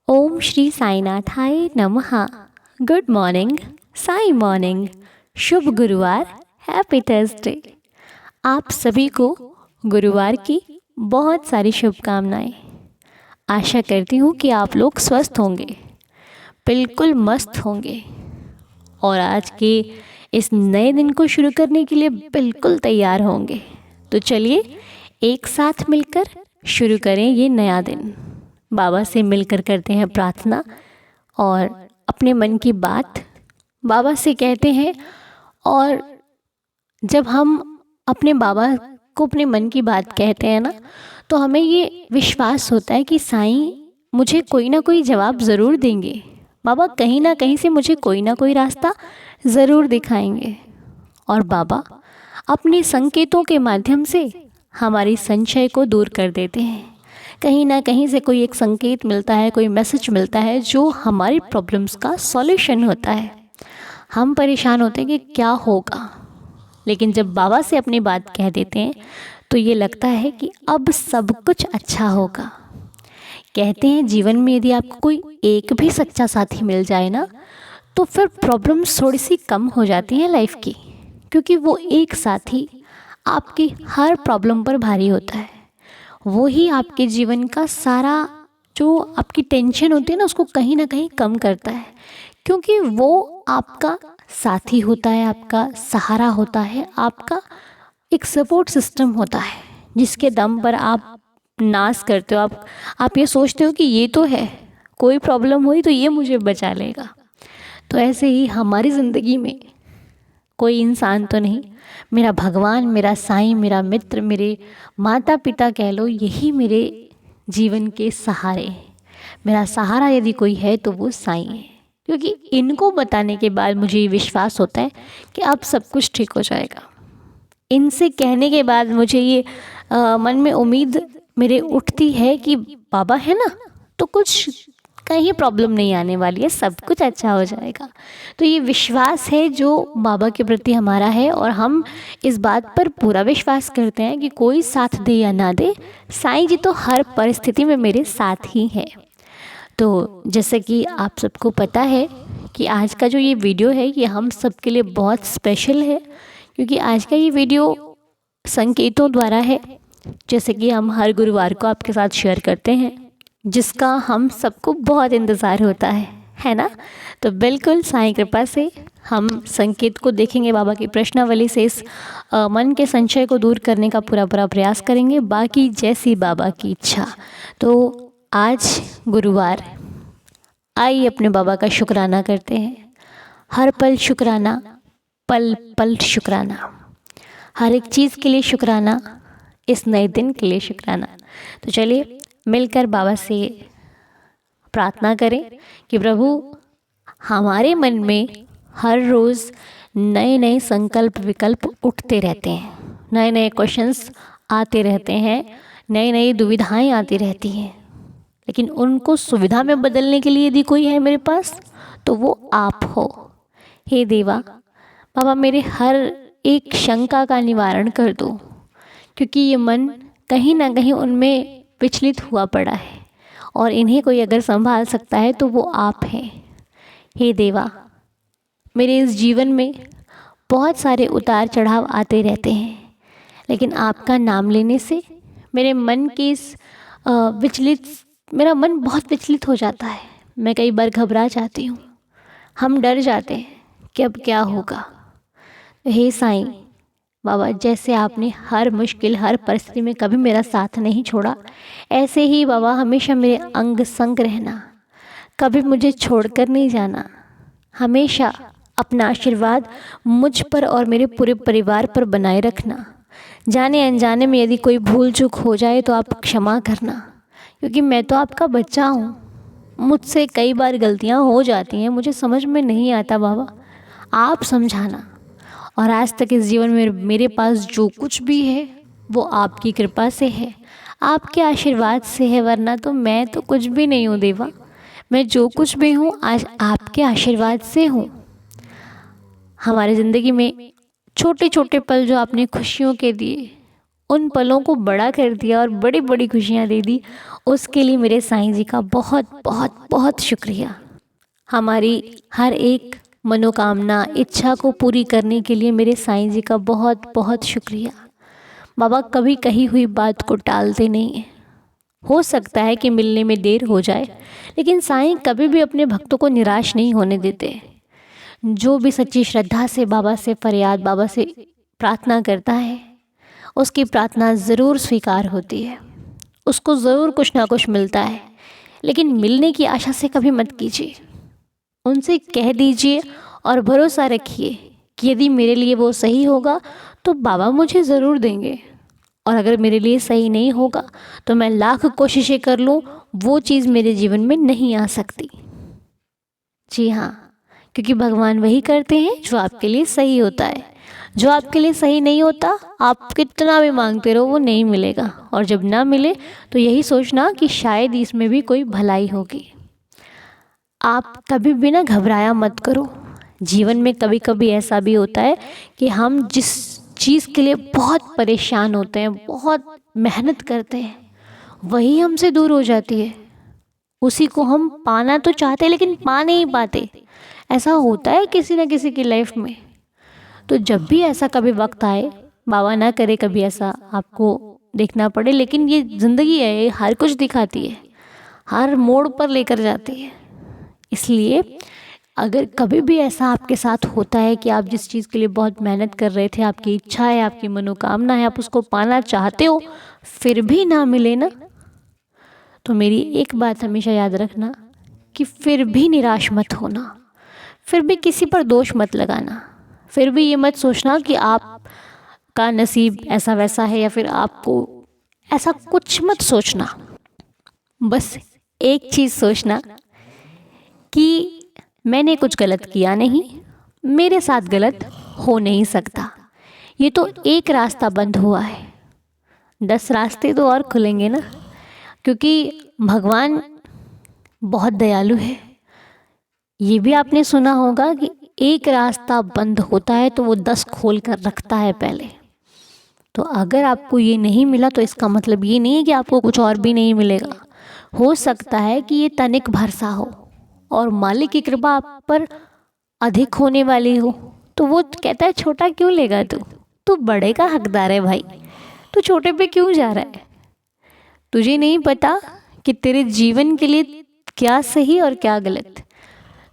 ओम श्री साईनाथाय नमः। Good morning, Sai morning. शुभ गुरुवार, हैप्पी थर्सडे। आप सभी को गुरुवार की बहुत सारी शुभकामनाएं। आशा करती हूँ कि आप लोग स्वस्थ होंगे, बिल्कुल मस्त होंगे और आज के इस नए दिन को शुरू करने के लिए बिल्कुल तैयार होंगे। तो चलिए एक साथ मिलकर शुरू करें ये नया दिन। बाबा से मिलकर करते हैं प्रार्थना और अपने मन की बात बाबा से कहते हैं। और जब हम अपने बाबा को अपने मन की बात कहते हैं ना, तो हमें ये विश्वास होता है कि साईं मुझे कोई ना कोई जवाब ज़रूर देंगे। बाबा कहीं ना कहीं से मुझे कोई ना कोई रास्ता ज़रूर दिखाएंगे। और बाबा अपने संकेतों के माध्यम से हमारी संशय को दूर कर देते हैं। कहीं ना कहीं से कोई एक संकेत मिलता है, कोई मैसेज मिलता है जो हमारी प्रॉब्लम्स का सॉल्यूशन होता है। हम परेशान होते हैं कि क्या होगा, लेकिन जब बाबा से अपनी बात कह देते हैं तो ये लगता है कि अब सब कुछ अच्छा होगा। कहते हैं जीवन में यदि आपको कोई एक भी सच्चा साथी मिल जाए ना, तो फिर प्रॉब्लम्स थोड़ी सी कम हो जाती हैं लाइफ की, क्योंकि वो एक साथी आपकी हर प्रॉब्लम पर भारी होता है। वो ही आपके जीवन का सारा जो आपकी टेंशन होती है ना, उसको कहीं ना कहीं कम करता है, क्योंकि वो आपका साथी होता है, आपका सहारा होता है, आपका एक सपोर्ट सिस्टम होता है, जिसके दम पर आप नाश करते हो। आप ये सोचते हो कि ये तो है, कोई प्रॉब्लम हुई तो ये मुझे बचा लेगा। तो ऐसे ही हमारी ज़िंदगी में कोई इंसान तो नहीं, मेरा भगवान, मेरा साईं, मेरा मित्र, मेरे माता पिता कह लो, यही मेरे जीवन के सहारे हैं। मेरा सहारा यदि कोई है तो वो साईं है, क्योंकि इनको बताने के बाद मुझे ये विश्वास होता है कि अब सब कुछ ठीक हो जाएगा। इनसे कहने के बाद मुझे ये मन में उम्मीद मेरे उठती है कि बाबा है ना, तो कुछ कहीं प्रॉब्लम नहीं आने वाली है, सब कुछ अच्छा हो जाएगा। तो ये विश्वास है जो बाबा के प्रति हमारा है, और हम इस बात पर पूरा विश्वास करते हैं कि कोई साथ दे या ना दे, साईं जी तो हर परिस्थिति में मेरे साथ ही है। तो जैसे कि आप सबको पता है कि आज का जो ये वीडियो है ये हम सबके लिए बहुत स्पेशल है, क्योंकि आज का ये वीडियो संकेतों द्वारा है, जैसे कि हम हर गुरुवार को आपके साथ शेयर करते हैं, जिसका हम सबको बहुत इंतज़ार होता है ना। तो बिल्कुल साईं कृपा से हम संकेत को देखेंगे, बाबा की प्रश्नावली से इस मन के संशय को दूर करने का पूरा प्रयास करेंगे, बाकी जैसी बाबा की इच्छा। तो आज गुरुवार, आइए अपने बाबा का शुक्राना करते हैं। हर पल शुक्राना, पल पल शुक्राना, हर एक चीज़ के लिए शुक्राना, इस नए दिन के लिए शुक्राना। तो चलिए मिलकर बाबा से प्रार्थना करें कि प्रभु हमारे मन में हर रोज़ नए नए संकल्प विकल्प उठते रहते हैं, नए नए क्वेश्चंस आते रहते हैं, नई नई दुविधाएं आती रहती हैं, लेकिन उनको सुविधा में बदलने के लिए यदि कोई है मेरे पास तो वो आप हो। हे देवा, बाबा मेरे हर एक शंका का निवारण कर दो, क्योंकि ये मन कहीं ना कहीं उनमें विचलित हुआ पड़ा है, और इन्हें कोई अगर संभाल सकता है तो वो आप हैं। हे देवा, मेरे इस जीवन में बहुत सारे उतार चढ़ाव आते रहते हैं, लेकिन आपका नाम लेने से मेरे मन की इस मेरा मन बहुत विचलित हो जाता है। मैं कई बार घबरा जाती हूँ, हम डर जाते हैं कि अब क्या होगा। हे साईं बाबा, जैसे आपने हर मुश्किल, हर परिस्थिति में कभी मेरा साथ नहीं छोड़ा, ऐसे ही बाबा हमेशा मेरे अंग संग रहना, कभी मुझे छोड़कर नहीं जाना। हमेशा अपना आशीर्वाद मुझ पर और मेरे पूरे परिवार पर बनाए रखना। जाने अनजाने में यदि कोई भूल चूक हो जाए तो आप क्षमा करना, क्योंकि मैं तो आपका बच्चा हूँ, मुझसे कई बार गलतियाँ हो जाती हैं, मुझे समझ में नहीं आता बाबा, आप समझाना। और आज तक इस जीवन में मेरे पास जो कुछ भी है वो आपकी कृपा से है, आपके आशीर्वाद से है, वरना तो मैं तो कुछ भी नहीं हूँ देवा। मैं जो कुछ भी हूँ आज आपके आशीर्वाद से हूँ। हमारी ज़िंदगी में छोटे छोटे पल जो आपने खुशियों के दिए, उन पलों को बड़ा कर दिया और बड़ी बड़ी खुशियाँ दे दी, उसके लिए मेरे साईं जी का बहुत बहुत बहुत शुक्रिया। हमारी हर एक मनोकामना इच्छा को पूरी करने के लिए मेरे साईं जी का बहुत बहुत शुक्रिया। बाबा कभी कही हुई बात को टालते नहीं हैं। हो सकता है कि मिलने में देर हो जाए, लेकिन साईं कभी भी अपने भक्तों को निराश नहीं होने देते। जो भी सच्ची श्रद्धा से बाबा से फरियाद, बाबा से प्रार्थना करता है, उसकी प्रार्थना ज़रूर स्वीकार होती है, उसको ज़रूर कुछ ना कुछ मिलता है। लेकिन मिलने की आशा से कभी मत कीजिए। उनसे कह दीजिए और भरोसा रखिए कि यदि मेरे लिए वो सही होगा तो बाबा मुझे ज़रूर देंगे, और अगर मेरे लिए सही नहीं होगा तो मैं लाख कोशिशें कर लूँ, वो चीज़ मेरे जीवन में नहीं आ सकती। जी हाँ, क्योंकि भगवान वही करते हैं जो आपके लिए सही होता है। जो आपके लिए सही नहीं होता, आप कितना भी मांगते रहो वो नहीं मिलेगा, और जब ना मिले तो यही सोचना कि शायद इसमें भी कोई भलाई होगी। आप कभी भी ना घबराया मत करो। जीवन में कभी कभी ऐसा भी होता है कि हम जिस चीज़ के लिए बहुत परेशान होते हैं, बहुत मेहनत करते हैं, वही हमसे दूर हो जाती है। उसी को हम पाना तो चाहते हैं लेकिन पा नहीं पाते। ऐसा होता है किसी न किसी की लाइफ में। तो जब भी ऐसा कभी वक्त आए, बाबा ना करे कभी ऐसा आपको देखना पड़े, लेकिन ये ज़िंदगी है, ये हर कुछ दिखाती है, हर मोड़ पर लेकर जाती है। इसलिए अगर कभी भी ऐसा आपके साथ होता है कि आप जिस चीज़ के लिए बहुत मेहनत कर रहे थे, आपकी इच्छा है, आपकी मनोकामना है, आप उसको पाना चाहते हो, फिर भी ना मिले ना, तो मेरी एक बात हमेशा याद रखना कि फिर भी निराश मत होना, फिर भी किसी पर दोष मत लगाना, फिर भी ये मत सोचना कि आपका नसीब ऐसा वैसा है या फिर आपको ऐसा कुछ मत सोचना। बस एक चीज़ सोचना कि मैंने कुछ गलत किया नहीं, मेरे साथ गलत हो नहीं सकता। ये तो एक रास्ता बंद हुआ है, 10 रास्ते तो और खुलेंगे ना, क्योंकि भगवान बहुत दयालु है। ये भी आपने सुना होगा कि एक रास्ता बंद होता है तो वो 10 खोल कर रखता है पहले। तो अगर आपको ये नहीं मिला तो इसका मतलब ये नहीं है कि आपको कुछ और भी नहीं मिलेगा। हो सकता है कि ये तनिक भरसा हो और मालिक की कृपा आप पर अधिक होने वाली हो, तो वो कहता है छोटा क्यों लेगा तू बड़े का हकदार है भाई, तू छोटे पे क्यों जा रहा है। तुझे नहीं पता कि तेरे जीवन के लिए क्या सही और क्या गलत।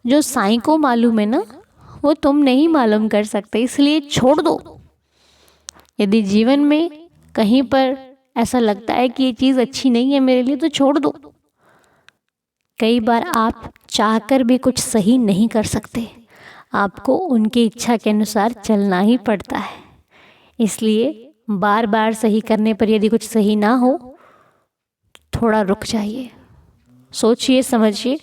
जो साईं को मालूम है ना, वो तुम नहीं मालूम कर सकते, इसलिए छोड़ दो। यदि जीवन में कहीं पर ऐसा लगता है कि ये चीज़ अच्छी नहीं है मेरे लिए, तो छोड़ दो। कई बार आप चाहकर भी कुछ सही नहीं कर सकते, आपको उनकी इच्छा के अनुसार चलना ही पड़ता है। इसलिए बार बार सही करने पर यदि कुछ सही ना हो, थोड़ा रुक जाइए, सोचिए समझिए,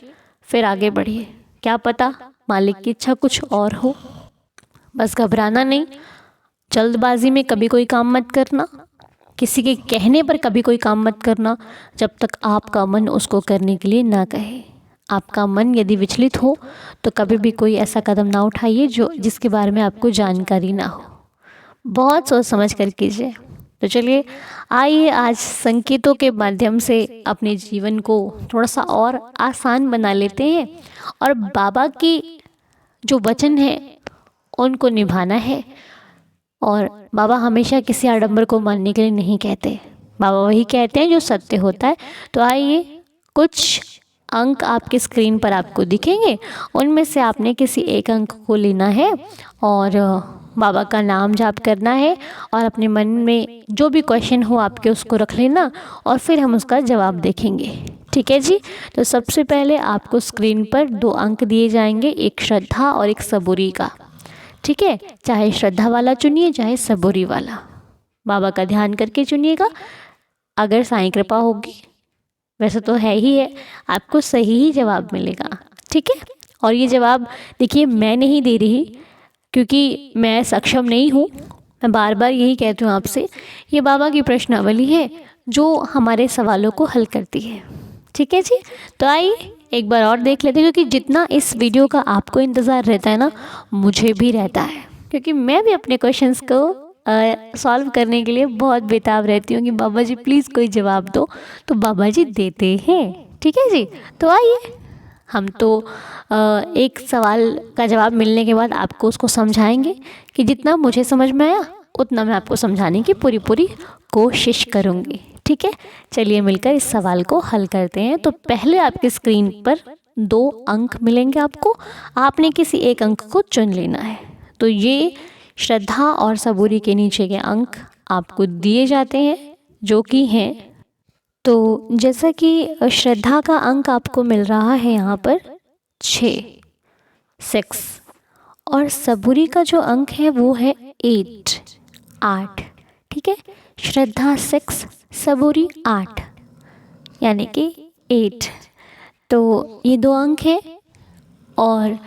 फिर आगे बढ़िए। क्या पता मालिक की इच्छा कुछ और हो। बस घबराना नहीं, जल्दबाजी में कभी कोई काम मत करना, किसी के कहने पर कभी कोई काम मत करना जब तक आपका मन उसको करने के लिए ना कहे। आपका मन यदि विचलित हो तो कभी भी कोई ऐसा कदम ना उठाइए जिसके बारे में आपको जानकारी ना हो। बहुत सोच समझ कर कीजिए। तो चलिए आइए आज संकेतों के माध्यम से अपने जीवन को थोड़ा सा और आसान बना लेते हैं, और बाबा की जो वचन है उनको निभाना है। और बाबा हमेशा किसी आडंबर को मानने के लिए नहीं कहते, बाबा वही कहते हैं जो सत्य होता है। तो आइए, कुछ अंक आपके स्क्रीन पर आपको दिखेंगे, उनमें से आपने किसी एक अंक को लेना है और बाबा का नाम जाप करना है, और अपने मन में जो भी क्वेश्चन हो आपके उसको रख लेना, और फिर हम उसका जवाब देखेंगे। ठीक है जी। तो सबसे पहले आपको स्क्रीन पर 2 अंक दिए जाएंगे, एक श्रद्धा और एक सबूरी का। ठीक है, चाहे श्रद्धा वाला चुनिए चाहे सबूरी वाला, बाबा का ध्यान करके चुनिएगा। अगर साईं कृपा होगी, वैसे तो है ही है, आपको सही ही जवाब मिलेगा। ठीक है। और ये जवाब देखिए मैं नहीं दे रही, क्योंकि मैं सक्षम नहीं हूँ। मैं बार बार यही कहती हूँ आपसे, ये बाबा की प्रश्नावली है जो हमारे सवालों को हल करती है। ठीक है जी। तो आइए एक बार और देख लेते हैं, क्योंकि जितना इस वीडियो का आपको इंतज़ार रहता है ना, मुझे भी रहता है, क्योंकि मैं भी अपने क्वेश्चंस को सॉल्व करने के लिए बहुत बेताब रहती हूँ कि बाबा जी प्लीज़ कोई जवाब दो, तो बाबा जी देते हैं। ठीक है जी, तो आइए हम तो एक सवाल का जवाब मिलने के बाद आपको उसको समझाएंगे कि जितना मुझे समझ में आया उतना मैं आपको समझाने की पूरी पूरी कोशिश करूँगी। ठीक है, चलिए मिलकर इस सवाल को हल करते हैं। तो पहले आपकी स्क्रीन पर 2 अंक मिलेंगे आपको, आपने किसी एक अंक को चुन लेना है। तो ये श्रद्धा और सबूरी के नीचे के अंक आपको दिए जाते हैं जो कि हैं, तो जैसा कि श्रद्धा का अंक आपको मिल रहा है यहाँ पर 6 और सबूरी का जो अंक है वो है 8। ठीक है, श्रद्धा 6, सबूरी 8 यानी कि 8। तो ये 2 अंक हैं और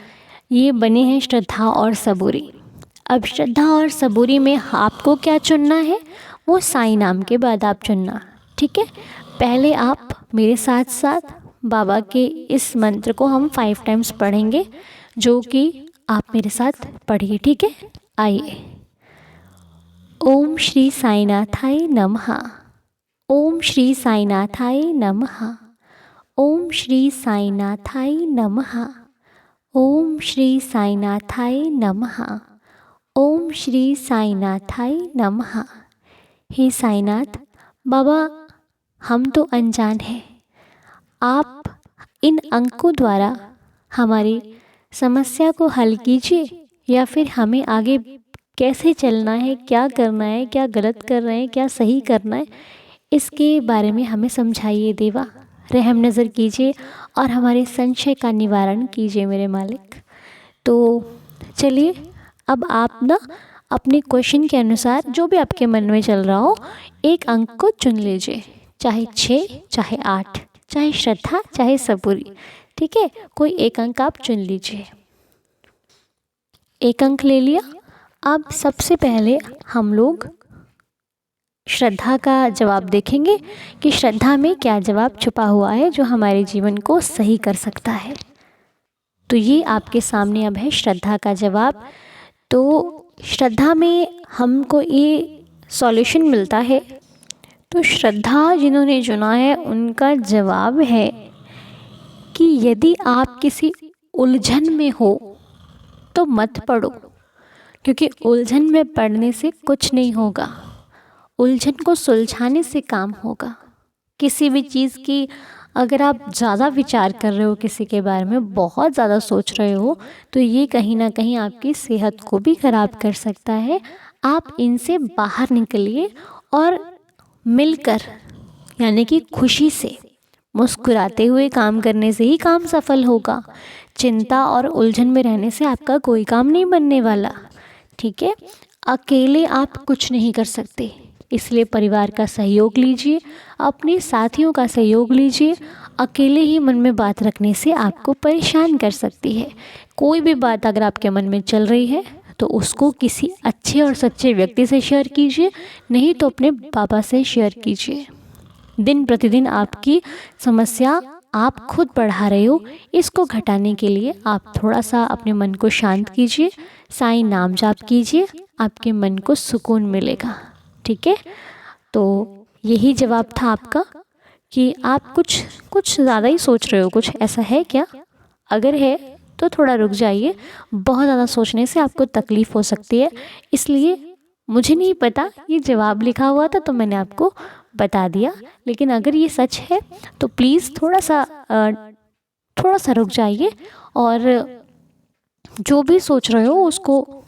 ये बने हैं श्रद्धा और सबूरी। अब श्रद्धा और सबूरी में आपको क्या चुनना है, वो साई नाम के बाद आप चुनना। ठीक है, पहले आप मेरे साथ साथ बाबा के इस मंत्र को हम 5 टाइम्स पढ़ेंगे, जो कि आप मेरे साथ पढ़िए। ठीक है, आइए। ओम श्री साईनाथाय नमः। ओम श्री साईनाथाय नमः। ओम श्री साईनाथाय नमः। ओम श्री साईनाथाय नमः। ओम श्री साईनाथाय नमः। हे साईनाथ बाबा, हम तो अनजान हैं, आप इन अंकों द्वारा हमारी समस्या को हल कीजिए, या फिर हमें आगे कैसे चलना है, क्या करना है, क्या गलत कर रहे हैं, क्या सही करना है, इसके बारे में हमें समझाइए देवा। रहम नज़र कीजिए और हमारे संशय का निवारण कीजिए मेरे मालिक। तो चलिए अब आप ना अपने क्वेश्चन के अनुसार जो भी आपके मन में चल रहा हो एक अंक को चुन लीजिए, चाहे 6, चाहे 8, चाहे श्रद्धा, चाहे सबूरी। ठीक है, कोई एक अंक आप चुन लीजिए। एक अंक ले लिया। अब सबसे पहले हम लोग श्रद्धा का जवाब देखेंगे कि श्रद्धा में क्या जवाब छुपा हुआ है जो हमारे जीवन को सही कर सकता है। तो ये आपके सामने अब है श्रद्धा का जवाब। तो श्रद्धा में हमको ये सॉल्यूशन मिलता है। तो श्रद्धा जिन्होंने चुना है उनका जवाब है कि यदि आप किसी उलझन में हो तो मत पढ़ो, क्योंकि उलझन में पढ़ने से कुछ नहीं होगा। उलझन को सुलझाने से काम होगा। किसी भी चीज़ की अगर आप ज़्यादा विचार कर रहे हो, किसी के बारे में बहुत ज़्यादा सोच रहे हो, तो ये कहीं ना कहीं आपकी सेहत को भी ख़राब कर सकता है। आप इनसे बाहर निकलिए और मिलकर यानी कि खुशी से मुस्कुराते हुए काम करने से ही काम सफल होगा। चिंता और उलझन में रहने से आपका कोई काम नहीं बनने वाला। ठीक है, अकेले आप कुछ नहीं कर सकते, इसलिए परिवार का सहयोग लीजिए, अपने साथियों का सहयोग लीजिए। अकेले ही मन में बात रखने से आपको परेशान कर सकती है। कोई भी बात अगर आपके मन में चल रही है तो उसको किसी अच्छे और सच्चे व्यक्ति से शेयर कीजिए, नहीं तो अपने बाबा से शेयर कीजिए। दिन प्रतिदिन आपकी समस्या आप खुद बढ़ा रहे हो, इसको घटाने के लिए आप थोड़ा सा अपने मन को शांत कीजिए, साईं नाम जाप कीजिए, आपके मन को सुकून मिलेगा। ठीक है, तो यही जवाब था आपका कि आप कुछ ज़्यादा ही सोच रहे हो। कुछ ऐसा है क्या? अगर है तो थोड़ा रुक जाइए। बहुत ज़्यादा सोचने से आपको तकलीफ़ हो सकती है, इसलिए मुझे नहीं पता ये जवाब लिखा हुआ था तो मैंने आपको बता दिया। लेकिन अगर ये सच है तो प्लीज़ थोड़ा सा रुक जाइए और जो भी सोच रहे हो उसको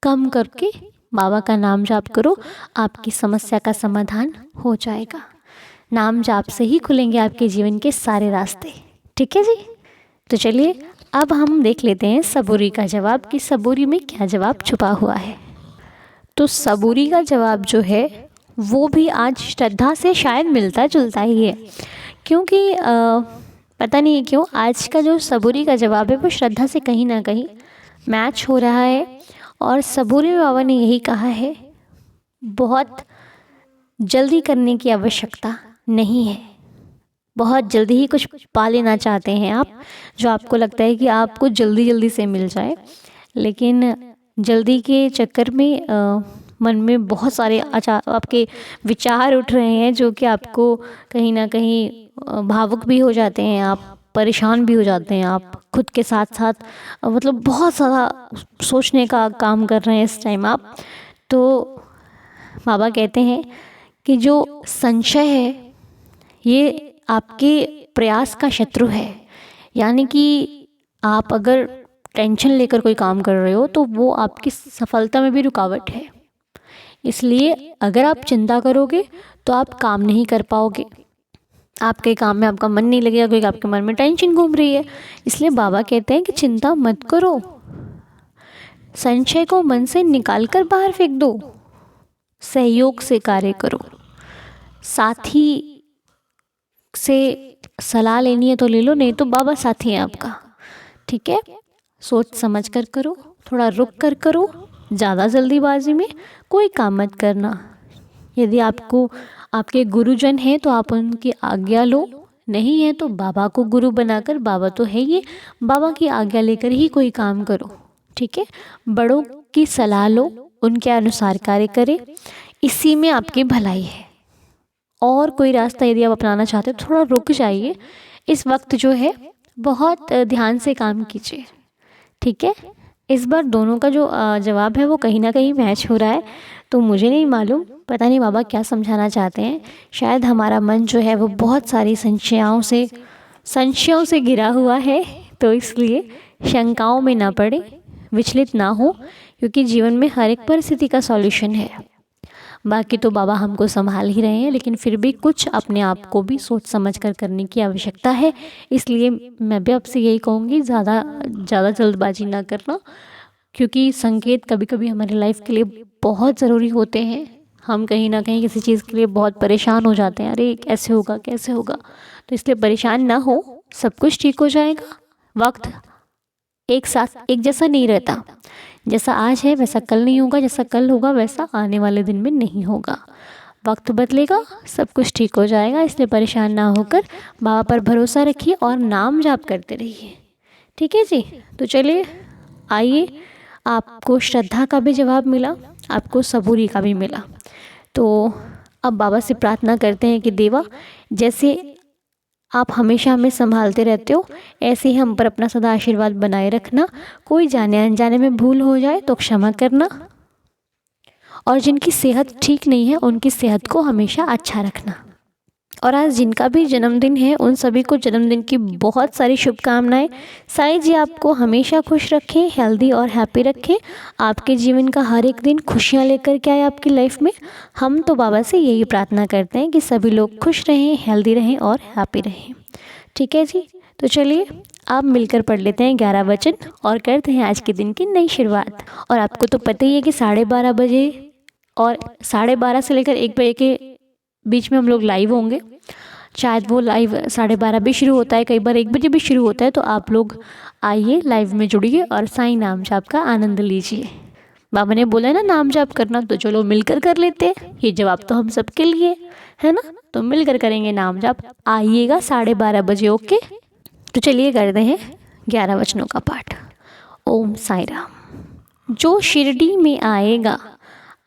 कम करके बाबा का नाम जाप करो, आपकी समस्या का समाधान हो जाएगा। नाम जाप से ही खुलेंगे आपके जीवन के सारे रास्ते। ठीक है जी, तो चलिए अब हम देख लेते हैं सबूरी का जवाब कि सबूरी में क्या जवाब छुपा हुआ है। तो सबूरी का जवाब जो है वो भी आज श्रद्धा से शायद मिलता जुलता ही है, क्योंकि पता नहीं क्यों आज का जो सबूरी का जवाब है वो श्रद्धा से कहीं ना कहीं मैच हो रहा है। और सबूरी बाबा ने यही कहा है, बहुत जल्दी करने की आवश्यकता नहीं है। बहुत जल्दी ही कुछ पा लेना चाहते हैं आप, जो आपको लगता है कि आपको जल्दी जल्दी से मिल जाए, लेकिन जल्दी के चक्कर में मन में बहुत सारे आपके विचार उठ रहे हैं जो कि आपको कहीं ना कहीं भावुक भी हो जाते हैं, आप परेशान भी हो जाते हैं, आप खुद के साथ साथ मतलब बहुत ज़्यादा सोचने का काम कर रहे हैं इस टाइम आप। तो बाबा कहते हैं कि जो संशय है ये आपके प्रयास का शत्रु है, यानी कि आप अगर टेंशन लेकर कोई काम कर रहे हो तो वो आपकी सफलता में भी रुकावट है। इसलिए अगर आप चिंता करोगे तो आप काम नहीं कर पाओगे, आपके काम में आपका मन नहीं लगेगा क्योंकि आपके मन में टेंशन घूम रही है। इसलिए बाबा कहते हैं कि चिंता मत करो, संशय को मन से निकाल कर बाहर फेंक दो, सहयोग से कार्य करो, साथी से सलाह लेनी है तो ले लो, नहीं तो बाबा साथी हैं आपका। ठीक है, सोच समझ कर करो, थोड़ा रुक कर करो, ज़्यादा जल्दीबाजी में कोई काम मत करना। यदि आपको आपके गुरुजन हैं तो आप उनकी आज्ञा लो, नहीं है तो बाबा को गुरु बनाकर, बाबा तो है ये, बाबा की आज्ञा लेकर ही कोई काम करो। ठीक है, बड़ों की सलाह लो, उनके अनुसार कार्य करें, इसी में आपकी भलाई है। और कोई रास्ता यदि आप अपनाना चाहते हो थोड़ा रुक जाइए, इस वक्त जो है बहुत ध्यान से काम कीजिए। ठीक है, इस बार दोनों का जो जवाब है वो कहीं ना कहीं मैच हो रहा है, तो मुझे नहीं मालूम, पता नहीं बाबा क्या समझाना चाहते हैं। शायद हमारा मन जो है वो बहुत सारी संशयों से घिरा हुआ है, तो इसलिए शंकाओं में ना पड़े, विचलित ना हो, क्योंकि जीवन में हर एक परिस्थिति का सॉल्यूशन है। बाकी तो बाबा हमको संभाल ही रहे हैं, लेकिन फिर भी कुछ अपने आप को भी सोच समझ कर करने की आवश्यकता है। इसलिए मैं भी आपसे यही कहूँगी, ज़्यादा जल्दबाजी ना करना, क्योंकि संकेत कभी कभी हमारी लाइफ के लिए बहुत ज़रूरी होते हैं। हम कहीं ना कहीं किसी चीज़ के लिए बहुत परेशान हो जाते हैं, अरे कैसे होगा कैसे होगा, तो इसलिए परेशान ना हो, सब कुछ ठीक हो जाएगा। वक्त एक साथ एक जैसा नहीं रहता, जैसा आज है वैसा कल नहीं होगा, जैसा कल होगा वैसा आने वाले दिन में नहीं होगा। वक्त बदलेगा, सब कुछ ठीक हो जाएगा। इसलिए परेशान ना होकर बाबा पर भरोसा रखिए और नाम जाप करते रहिए। ठीक है जी, तो चलिए आइए, आपको श्रद्धा का भी जवाब मिला, आपको सबूरी का भी मिला। तो अब बाबा से प्रार्थना करते हैं कि देवा, जैसे आप हमेशा हमें संभालते रहते हो, ऐसे ही हम पर अपना सदा आशीर्वाद बनाए रखना। कोई जाने अनजाने में भूल हो जाए तो क्षमा करना, और जिनकी सेहत ठीक नहीं है उनकी सेहत को हमेशा अच्छा रखना। और आज जिनका भी जन्मदिन है उन सभी को जन्मदिन की बहुत सारी शुभकामनाएं। साईं जी आपको हमेशा खुश रखें, हेल्दी और हैप्पी रखें, आपके जीवन का हर एक दिन खुशियां लेकर के आए आपकी लाइफ में। हम तो बाबा से यही प्रार्थना करते हैं कि सभी लोग खुश रहें, हेल्दी रहें और हैप्पी रहें। ठीक है जी, तो चलिए आप मिलकर पढ़ लेते हैं 11 वचन और करते हैं आज के दिन की नई शुरुआत। और आपको तो पता ही है कि 12:30 बजे और 12:30 से लेकर 1 बजे के बीच में हम लोग लाइव होंगे। शायद वो लाइव 12:30 भी शुरू होता है, कई बार 1 बजे भी शुरू होता है। तो आप लोग आइए, लाइव में जुड़िए और साईं नाम जाप का आनंद लीजिए। बाबा ने बोला है ना नाम जाप करना, तो चलो मिलकर कर लेते हैं। ये जवाब तो हम सबके लिए है ना, तो मिलकर करेंगे नाम जाप। आइएगा 12:30 बजे, ओके। तो चलिए करते हैं 11 वचनों का पाठ। ओम साईं राम। जो शिरडी में आएगा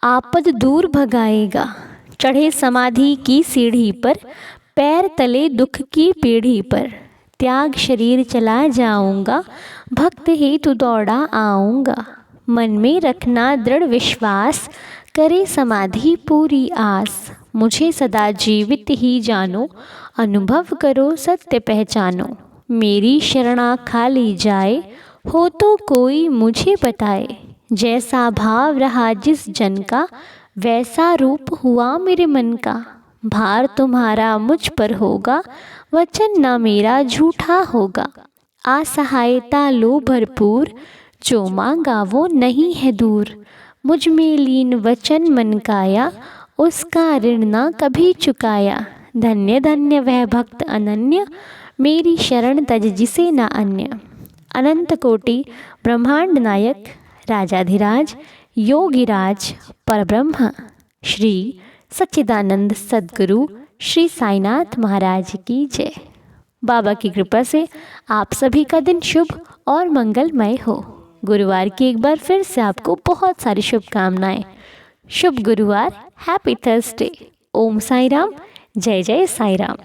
आपद दूर भगाएगा, चढ़े समाधि की सीढ़ी पर, पैर तले दुख की पीढ़ी पर, त्याग शरीर चला जाऊंगा, भक्त हेतु दौड़ा आऊंगा। मन में रखना दृढ़ विश्वास, करे समाधि पूरी आस। मुझे सदा जीवित ही जानो, अनुभव करो सत्य पहचानो। मेरी शरणा खाली जाए, हो तो कोई मुझे बताए। जैसा भाव रहा जिस जन का, वैसा रूप हुआ मेरे मन का। भार तुम्हारा मुझ पर होगा, वचन ना मेरा झूठा होगा। असहायता लो भरपूर, जो मांगा वो नहीं है दूर। मुझ में लीन वचन मन काया, उसका ऋण ना कभी चुकाया। धन्य धन्य वह भक्त अनन्य, मेरी शरण तज जिसे न अन्य। अनंत कोटि ब्रह्मांड नायक, राजाधिराज योगिराज परब्रह्म, श्री सच्चिदानंद सद्गुरु श्री साईनाथ महाराज की जय। बाबा की कृपा से आप सभी का दिन शुभ और मंगलमय हो। गुरुवार की एक बार फिर से आपको बहुत सारी शुभकामनाएं। शुभ गुरुवार, हैप्पी थर्सडे। ओम साई राम, जय जय साई राम।